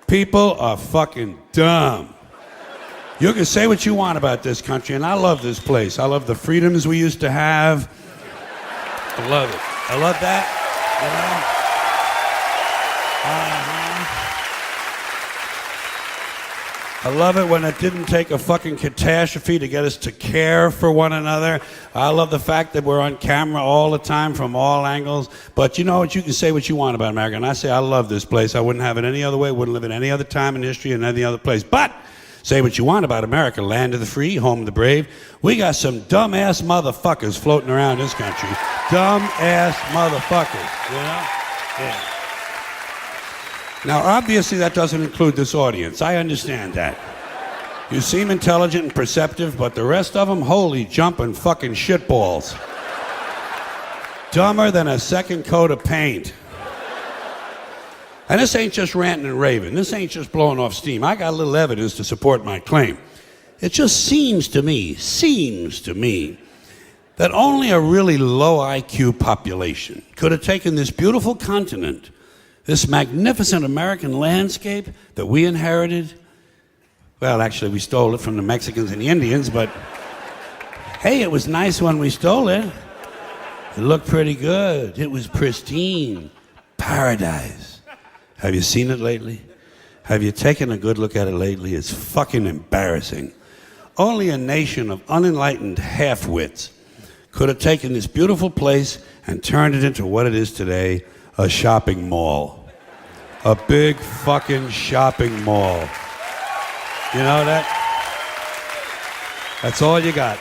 People are fucking dumb. You can say what you want about this country, and I love this place. I love the freedoms we used to have. I love it. I love that, you know? I love it when it didn't take a fucking catastrophe to get us to care for one another. I love the fact that we're on camera all the time from all angles. But you know what? You can say what you want about America. And I say I love this place. I wouldn't have it any other way. Wouldn't live in any other time in history in any other place. But say what you want about America, land of the free, home of the brave. We got some dumb-ass motherfuckers floating around this country. Dumb-ass motherfuckers, you know? Yeah. Now, obviously, that doesn't include this audience. I understand that. You seem intelligent and perceptive, but the rest of them, holy jumping fucking shitballs. Dumber than a second coat of paint. And this ain't just ranting and raving. This ain't just blowing off steam. I got a little evidence to support my claim. It just seems to me, that only a really low IQ population could have taken this beautiful continent, this magnificent American landscape that we inherited. Well, actually, we stole it from the Mexicans and the Indians, but hey, it was nice when we stole it. It looked pretty good. It was pristine. Paradise. Have you seen it lately? Have you taken a good look at it lately? It's fucking embarrassing. Only a nation of unenlightened half-wits could have taken this beautiful place and turned it into what it is today, a shopping mall. A big fucking shopping mall. You know that? That's all you got.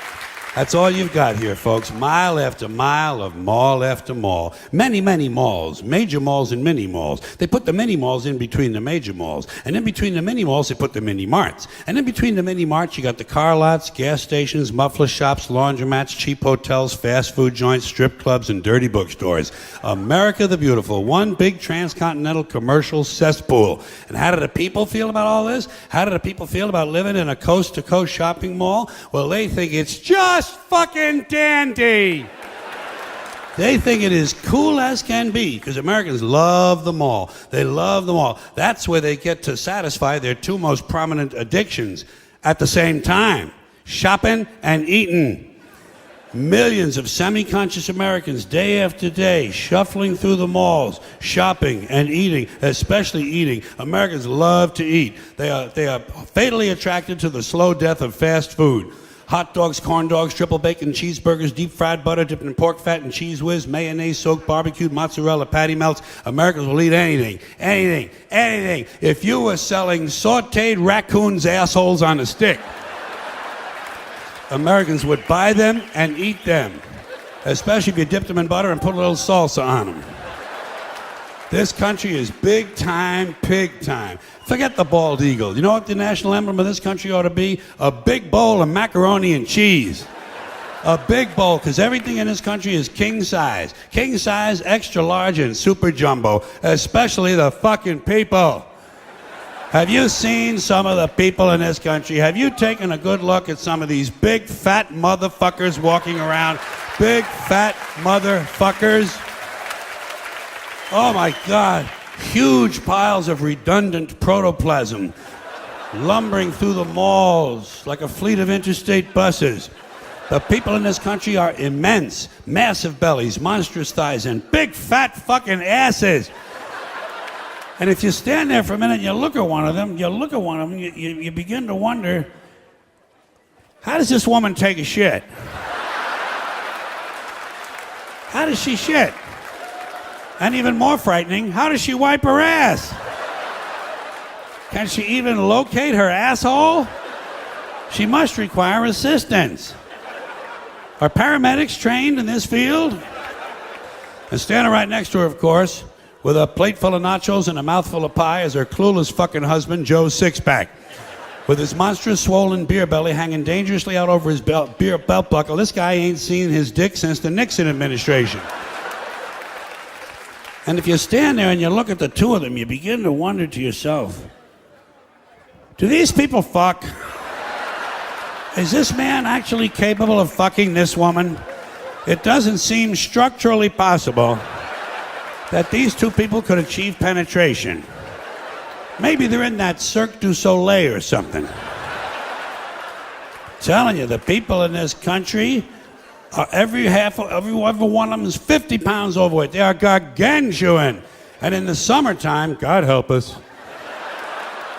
That's all you've got here, folks. Mile after mile of mall after mall. Many, many malls. Major malls and mini malls. They put the mini malls in between the major malls. And in between the mini malls, they put the mini marts. And in between the mini marts, you got the car lots, gas stations, muffler shops, laundromats, cheap hotels, fast food joints, strip clubs, and dirty bookstores. America the Beautiful. One big transcontinental commercial cesspool. And how do the people feel about all this? How do the people feel about living in a coast-to-coast shopping mall? Well, they think it's just fucking dandy. They think it is cool as can be because Americans love the mall. They love the mall. That's where they get to satisfy their two most prominent addictions at the same time: shopping and eating. Millions of semi-conscious Americans day after day shuffling through the malls, shopping and eating, especially eating. Americans love to eat. They are fatally attracted to the slow death of fast food. Hot dogs, corn dogs, triple bacon cheeseburgers, deep fried butter dipped in pork fat and cheese whiz, mayonnaise soaked barbecued mozzarella patty melts. Americans will eat anything. If you were selling sauteed raccoons' assholes on a stick, Americans would buy them and eat them, especially if you dipped them in butter and put a little salsa on them. This country is big time, pig time. Forget the bald eagle. You know what the national emblem of this country ought to be? A big bowl of macaroni and cheese. A big bowl, because everything in this country is king size. King size, extra large, and super jumbo. Especially the fucking people. Have you seen some of the people in this country? Have you taken a good look at some of these big fat motherfuckers walking around? Big fat motherfuckers. Oh my God. Huge piles of redundant protoplasm lumbering through the malls like a fleet of interstate buses. The people in this country are immense, massive bellies, monstrous thighs, and big fat fucking asses. And if you stand there for a minute and you look at one of them, you begin to wonder, how does this woman take a shit? How does she shit? And even more frightening, how does she wipe her ass? Can she even locate her asshole? She must require assistance. Are paramedics trained in this field? And standing right next to her, of course, with a plate full of nachos and a mouthful of pie, is her clueless fucking husband, Joe Sixpack. With his monstrous swollen beer belly hanging dangerously out over his belt buckle, this guy ain't seen his dick since the Nixon administration. And if you stand there and you look at the two of them, you begin to wonder to yourself, do these people fuck? Is this man actually capable of fucking this woman? It doesn't seem structurally possible that these two people could achieve penetration. Maybe they're in that Cirque du Soleil or something. Telling you, the people in this country, every one of them is 50 pounds overweight. They are gargantuan. And in the summertime, God help us,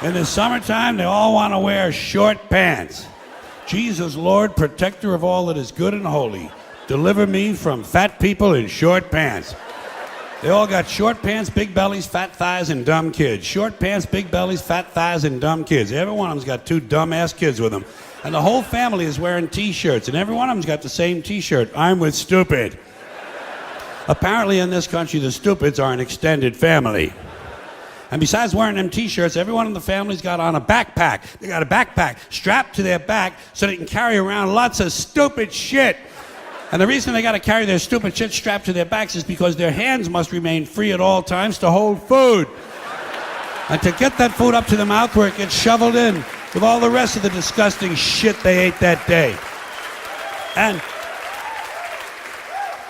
in the summertime, they all want to wear short pants. Jesus, Lord, protector of all that is good and holy, deliver me from fat people in short pants. They all got short pants, big bellies, fat thighs, and dumb kids. Short pants, big bellies, fat thighs, and dumb kids. Every one of them's got 2 dumb-ass kids with them. And the whole family is wearing T-shirts, and every one of them's got the same T-shirt. I'm with stupid. Apparently in this country, the stupids are an extended family. And besides wearing them T-shirts, everyone in the family's got on a backpack. They got a backpack strapped to their back so they can carry around lots of stupid shit. And the reason they got to carry their stupid shit strapped to their backs is because their hands must remain free at all times to hold food. And to get that food up to the mouth where it gets shoveled in with all the rest of the disgusting shit they ate that day. And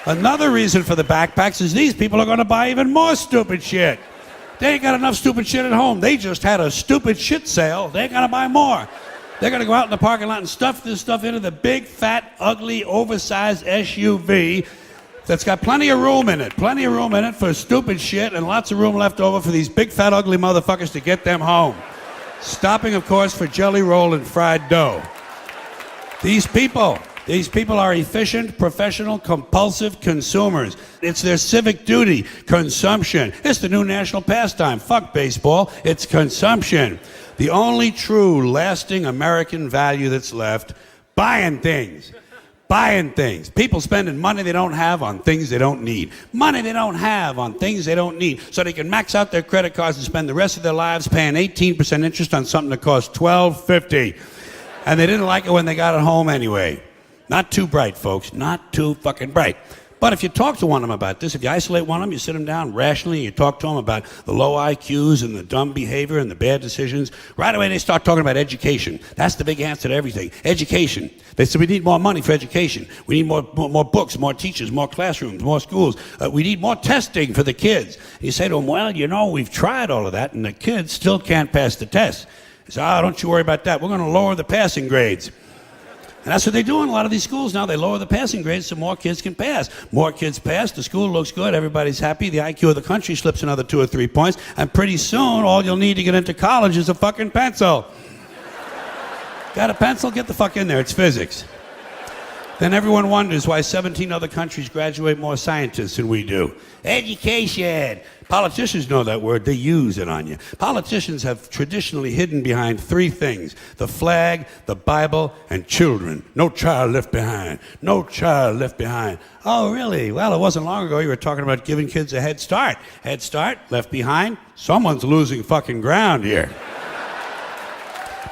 another reason for the backpacks is these people are going to buy even more stupid shit. They ain't got enough stupid shit at home. They just had a stupid shit sale. They got to buy more. They're going to go out in the parking lot and stuff this stuff into the big, fat, ugly, oversized SUV that's got plenty of room in it. Plenty of room in it for stupid shit and lots of room left over for these big, fat, ugly motherfuckers to get them home. Stopping, of course, for jelly roll and fried dough. These people are efficient, professional, compulsive consumers. It's their civic duty, consumption. It's the new national pastime. Fuck baseball, it's consumption. The only true, lasting American value that's left, buying things. Buying things. People spending money they don't have on things they don't need. Money they don't have on things they don't need. So they can max out their credit cards and spend the rest of their lives paying 18% interest on something that costs $12.50. And they didn't like it when they got it home anyway. Not too bright, folks. Not too fucking bright. But if you talk to one of them about this, if you isolate one of them, you sit them down rationally, you talk to them about the low IQs and the dumb behavior and the bad decisions, right away they start talking about education. That's the big answer to everything. Education. They say we need more money for education. We need more books, more teachers, more classrooms, more schools. We need more testing for the kids. And you say to them, well, you know, we've tried all of that, and the kids still can't pass the test. They say, don't you worry about that. We're going to lower the passing grades. And that's what they do in a lot of these schools now. They lower the passing grades so more kids can pass. More kids pass, the school looks good, everybody's happy, the IQ of the country slips another 2 or 3 points, and pretty soon all you'll need to get into college is a fucking pencil. Got a pencil? Get the fuck in there, it's physics. Then everyone wonders why 17 other countries graduate more scientists than we do. Education. Politicians know that word. They use it on you. Politicians have traditionally hidden behind 3 things: the flag, the Bible, and children. No child left behind. No child left behind. Oh, really? Well, it wasn't long ago you were talking about giving kids a head start. Head start, left behind. Someone's losing fucking ground here.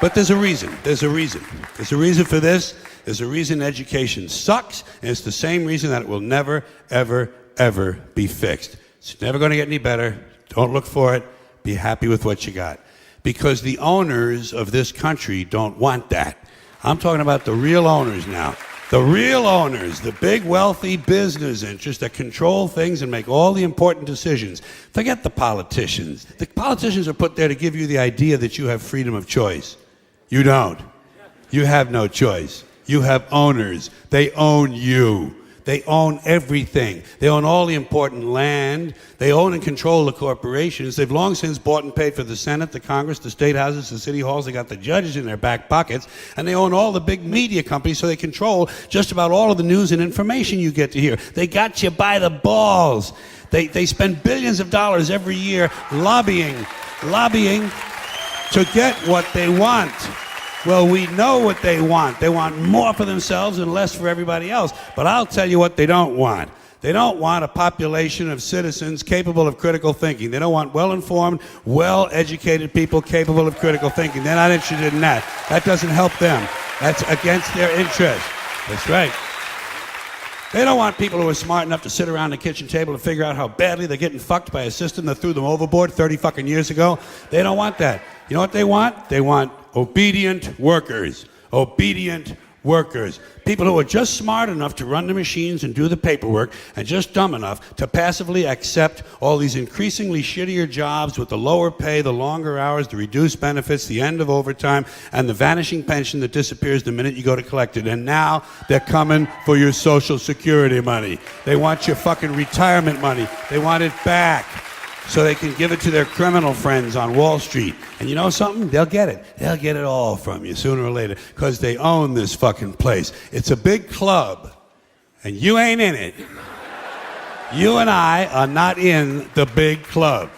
But there's a reason. There's a reason. There's a reason for this. There's a reason education sucks, and it's the same reason that it will never, ever, ever be fixed. It's never going to get any better. Don't look for it. Be happy with what you got. Because the owners of this country don't want that. I'm talking about the real owners now. The real owners, the big wealthy business interests that control things and make all the important decisions. Forget the politicians. The politicians are put there to give you the idea that you have freedom of choice. You don't. You have no choice. You have owners. They own you. They own everything. They own all the important land. They own and control the corporations. They've long since bought and paid for the Senate, the Congress, the state houses, the city halls. They got the judges in their back pockets. And they own all the big media companies, so they control just about all of the news and information you get to hear. They got you by the balls. They spend billions of dollars every year lobbying to get what they want. Well, we know what they want. They want more for themselves and less for everybody else. But I'll tell you what they don't want. They don't want a population of citizens capable of critical thinking. They don't want well-informed, well-educated people capable of critical thinking. They're not interested in that. That doesn't help them. That's against their interest. That's right. They don't want people who are smart enough to sit around the kitchen table and figure out how badly they're getting fucked by a system that threw them overboard 30 fucking years ago. They don't want that. You know what they want? They want obedient workers. Obedient workers, people who are just smart enough to run the machines and do the paperwork and just dumb enough to passively accept all these increasingly shittier jobs with the lower pay, the longer hours, the reduced benefits, the end of overtime, and the vanishing pension that disappears the minute you go to collect it. And now they're coming for your Social Security money. They want your fucking retirement money. They want it back so they can give it to their criminal friends on Wall Street. And you know something? They'll get it. They'll get it all from you sooner or later because they own this fucking place. It's a big club, and you ain't in it. You and I are not in the big club.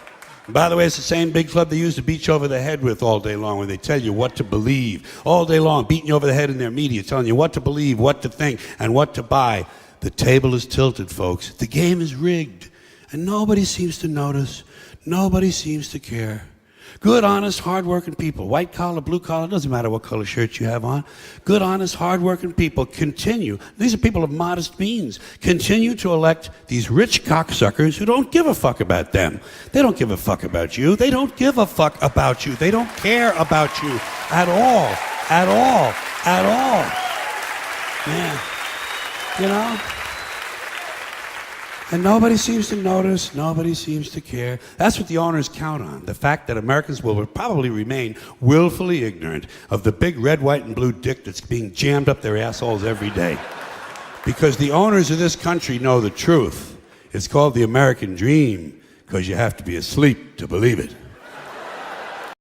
And by the way, it's the same big club they used to beat you over the head with all day long when they tell you what to believe. All day long, beating you over the head in their media, telling you what to believe, what to think, and what to buy. The table is tilted, folks. The game is rigged. And nobody seems to notice. Nobody seems to care. Good, honest, hard-working people, white collar, blue collar, doesn't matter what color shirt you have on. Good, honest, hard-working people continue. These are people of modest means. Continue to elect these rich cocksuckers who don't give a fuck about them. They don't give a fuck about you. They don't give a fuck about you. They don't care about you at all. At all. At all. Yeah. You know? And nobody seems to notice, nobody seems to care. That's what the owners count on, the fact that Americans will probably remain willfully ignorant of the big red, white, and blue dick that's being jammed up their assholes every day. Because the owners of this country know the truth. It's called the American dream, because you have to be asleep to believe it.